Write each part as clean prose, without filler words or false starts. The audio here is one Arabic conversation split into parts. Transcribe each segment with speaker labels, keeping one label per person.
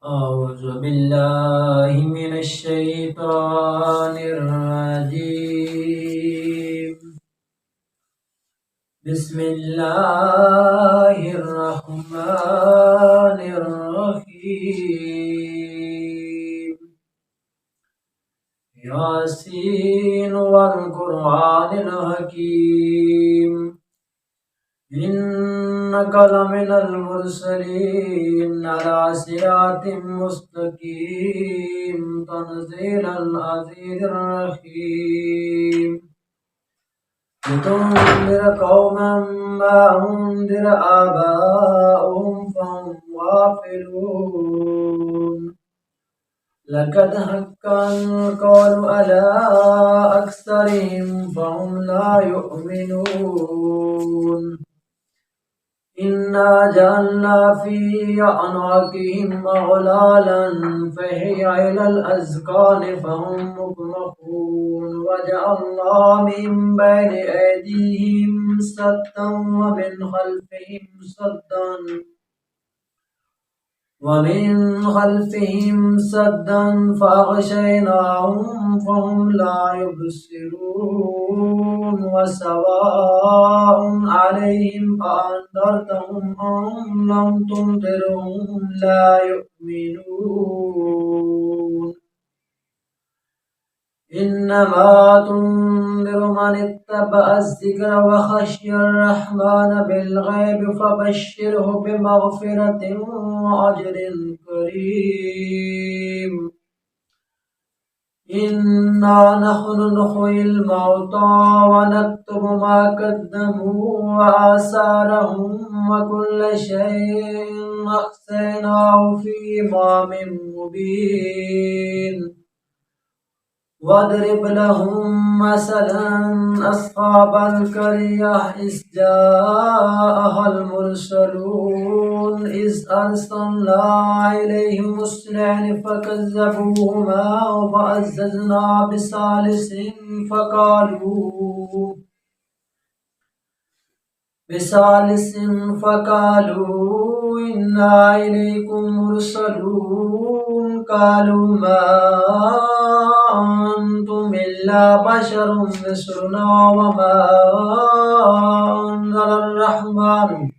Speaker 1: أعوذ بالله من الشيطان الرجيم. بسم الله الرحمن الرحيم. ياسين والقرآن الحكيم إنك لمن المرسلين على صراط مستقيم تنزيل العزيز الرحيم لتنذر قوما ما أنذر آباؤهم فهم غافلون لقد حق القول على أكثرهم فهم لا يؤمنون إنا جعلنا في أعناقهم أغلالا فهي إلى الأذقان فهم مقمحون وجعلنا من بين أيديهم سدا ومن خلفهم سدا فأغشيناهم فهم لا يبصرون وسواء عليهم أأنذرتهم أم لم تنذرهم لا يؤمنون إنما تنذر من اتبع الذكر وخشي الرحمن بالغيب فبشره بمغفرة وأجر كريم إنا نحن نحيي الموتى ونكتب ما قدموا وآثارهم وكل شيء أحصيناه في إمام مبين واضرب لهم مثلا أصحاب القرية إذ جاءها المرسلون إذ أرسلنا إليهم اثنين فكذبوهما فعززنا بثالث فقالوا إنا إليكم مرسلون قالوا ما أنتم إلا بشر مثلنا وما أنزل الرحمن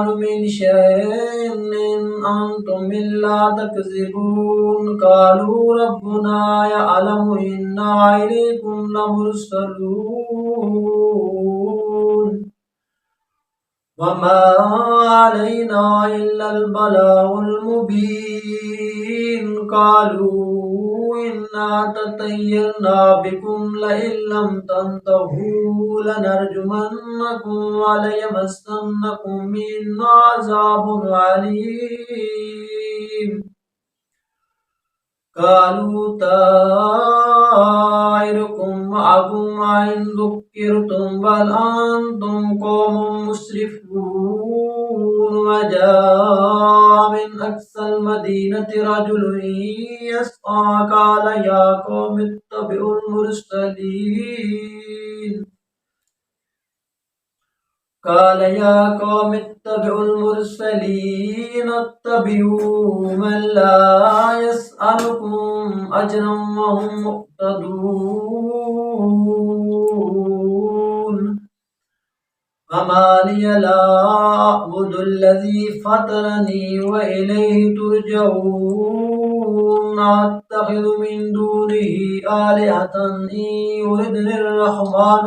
Speaker 1: من شيء إن أنتم إلا تكذبون قالوا ربنا يعلم إنا إليكم لمرسلون وما علينا إلا البلاغ المبين قالوا إنا تطيرنا بكم لئن لم تنتهوا لنرجمنكم وليمسنكم منا عذاب عليم قالوا طائركم معكم وإن ذكرتم بل أنتم قوم مسرفون وجاء من أقصى المدينة رجل يسعى قال يا قوم اتبعوا المرسلين اتبعوا من لا يسألكم أجرا وهم مهتدون وما لي لا أعبد الذي فطرني وإليه ترجعون أتخذ من دونه آلهة إن يردني الرحمن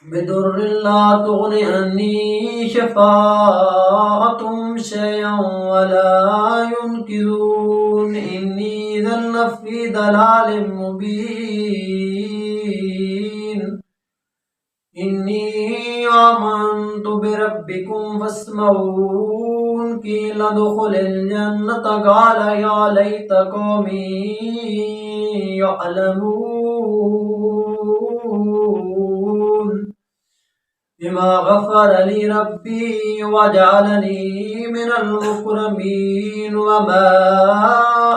Speaker 1: بضر لا تغن عني شفاعتهم شيئا ولا ينقذون إني إذا لفي ضلال مبين إني آمنت بربكم فاسمعون قيل ادخل الجنة قال يا ليت قومي يعلمون بما غفر لي ربي وجعلني من المكرمين وما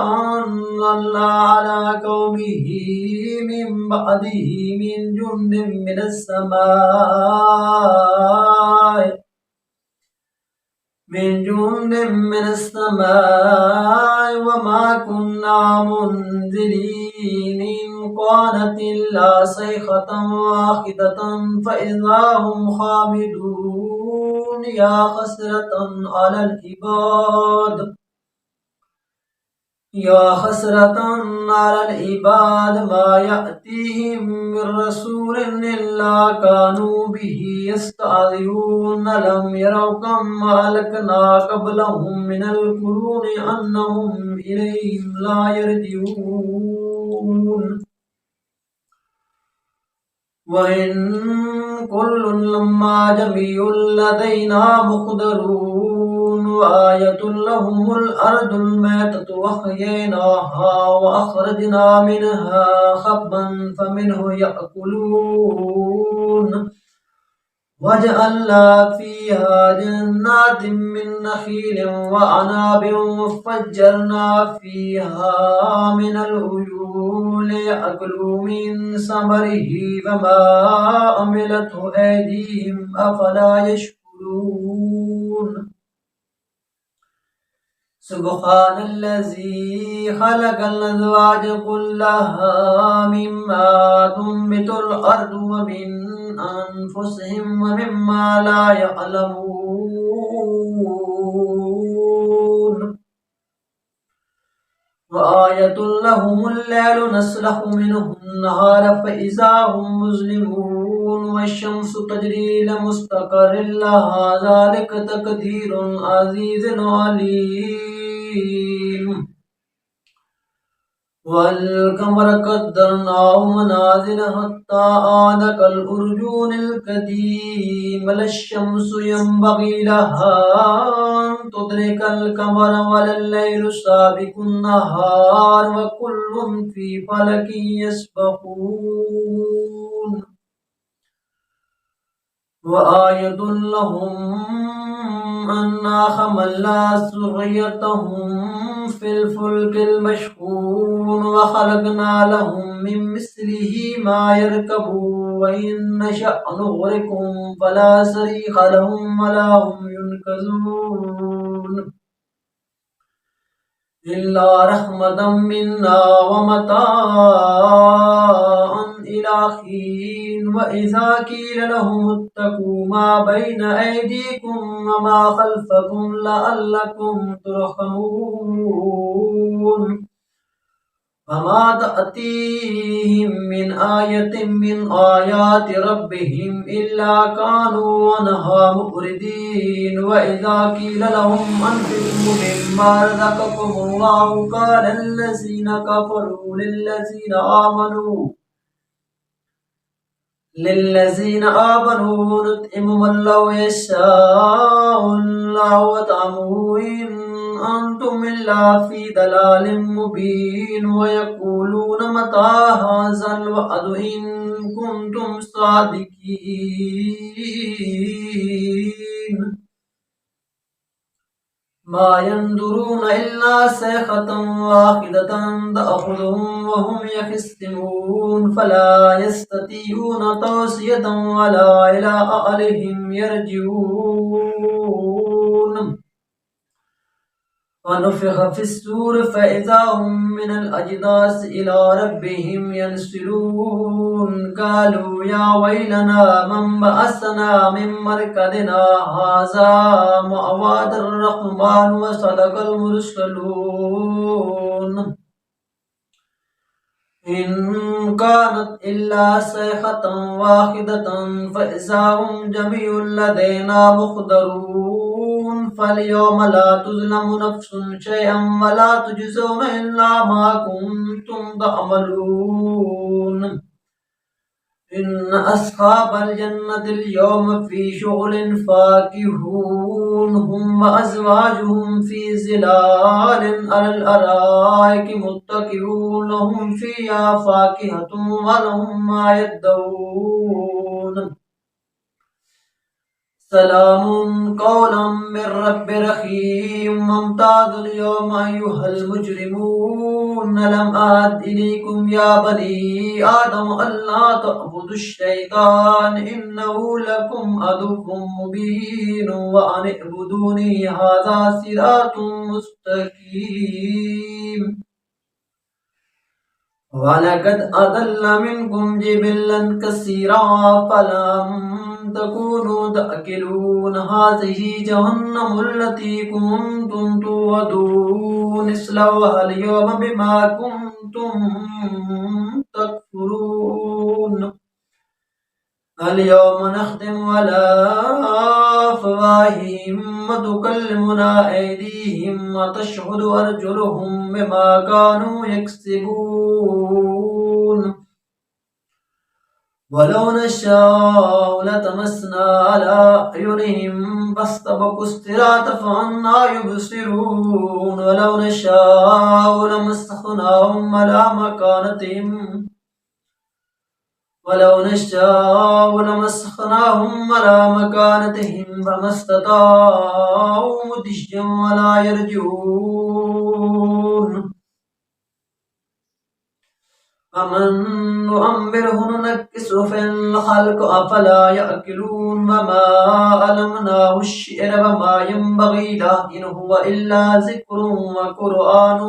Speaker 1: أنزلنا على قومه من بعده من جند من السماء وما كنا منزلين إن كانت إلا صيحة واحدة فإذا هم خامدون يا حسرة على العباد ما يأتيهم من رسول إلا كانوا به يستهزئون لم يروا كم أهلكنا قبلهم من القرون أنهم إليهم لا يرجعون وإن كل لما جميع لدينا محضرون وآية لهم الأرض الميتة وأحييناها وأخرجنا منها حبا فمنه يأكلون وجعلنا فيها جنات من نخيل وأعناب وفجرنا فيها من العيون ليأكلوا من ثمره وما عملته أيديهم أفلا يشكرون سبحان الذي خلق الأزواج كلها مما تنبت الأرض ومن أنفسهم ومما لا يعلمون وآية لهم الليل نسلخ منه النهار فإذا هم مظلمون والشمس تجري لمستقر لها ذلك تقدير عزيز عليم والقمر قدرناه منازل حتى عاد كالأرجون القديم لا الشمس ينبغي لها أن تدرك القمر ولا الليل سابق النهار وكل في فلك يسبحون وآية لهم أنا حملنا ذريتهم في الفلك المشحون وخلقنا لهم من مثله ما يركبون وإن نشأ نغرقهم فلا صريخ لهم ولا هم ينقذون إلا رحمة منا ومتاعا إلى حين وإذا قيل لهم اتقوا ما بين أيديكم وما خلفكم لعلكم ترحمون فما تأتيهم من آية من آيات ربهم إلا كانوا عنها معرضين وإذا قيل لهم أنفقوا مما رزقكم الله قال الذين كفروا للذين آمنوا نطعم من لو يشاء الله وطعمه إن أنتم إلا في ضلال مبين ويقولون متى هذا الوعد إن كنتم صادقين ما ينظرون إلا صيحة واحدة تأخذهم وهم يخصمون فلا يستطيعون توصية ولا إلى أهلهم يرجعون ونفخ في السور فإذا هم من الأجداث إلى ربهم ينسلون قالوا يا ويلنا من بعثنا من مرقدنا هذا ما وعد الرحمن وصدق المرسلون إن كانت إلا صيحة واحدة فإذا هم جميع لدينا محضرون فاليوم لا تظلم نفس شيئا ولا تجزون إلا ما كنتم تعملون إن أصحاب الجنة اليوم في شغل فاكهون هم وأزواجهم في ظلال على الأرائك متكئون لهم فيها فاكهة ولهم ما يدعون سلام قولا من رب رحيم وامتازوا اليوم أيها المجرمون لم أعد إليكم يا بني آدم ألا تعبدوا الشيطان إنه لكم عدو مبين وأن اعبدوني هذا صراط مستقيم ولقد أضل منكم جبلا كثيرا فلم تكونوا تأكلون هذه جهنم التي كنتم توعدون اصلوها اليوم بما كنتم تكفرون اليوم نختم على أفواههم وتكلمنا أيديهم وتشهد أرجلهم بما كانوا يكسبون ولو نشاء لطمسنا على أعينهم فاستبقوا الصراط فأنى يبصرون ولو نشاء لمسخناهم على مكانتهم فما استطاعوا مضيا ولا يرجعون فمن نؤمره ننكسه في الخلق أفلا يأكلون وما علمناه الشعر وما ينبغي له إن هو إلا ذكر وقرآن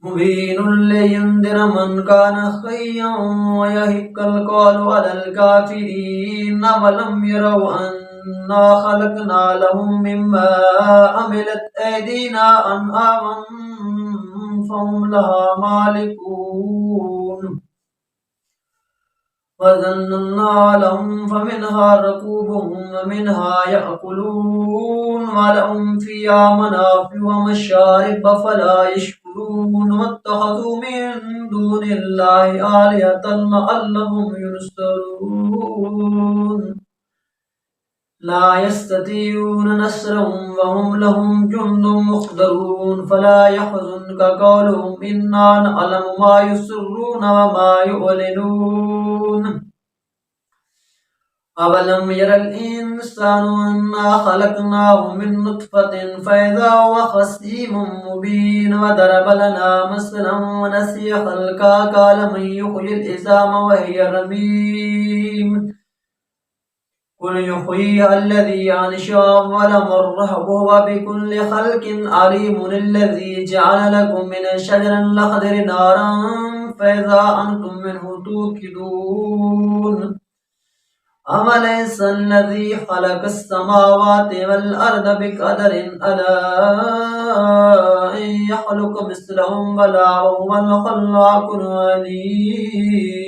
Speaker 1: مبين لينذر من كان خيا ويهق القول على الكافرين ولم يروا أنا خلقنا لهم مما عملت أيدينا أنعاما فهم لها مالكون وذللنا لهم فمنها ركوبهم ومنها يأكلون ولهم فيها منافع ومشارب فلا يشكرون واتخذوا من دون الله آلهة لعلهم ينصرون لا يستطيعون نصرهم وهم لهم جند مخضرون فلا يحزنك قولهم إنا نعلم ما يسرون وما يعلنون أولم ير الإنسان أنا خلقناه من نطفة فإذا هو خصيم مبين وضرب لنا مثلا ونسي خلقا قال من يحيي العظام وهي رميم قل يحييها الذي أنشأها أول مرة وهو بكل خلق عليم الذي جعل لكم من الشجر الأخضر نارا فإذا أنتم منه توقدون أوليس الذي خلق السماوات والأرض بقدر ألا أن يخلق مثلهم بلى وهو الخلاق العليم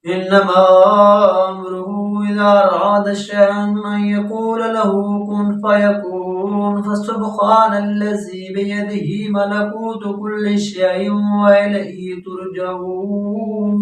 Speaker 1: إنما أمره إذا أراد شيئا أن يقول له كن فيكون فسبحان الذي بيده ملكوت كل شيء وإليه ترجعون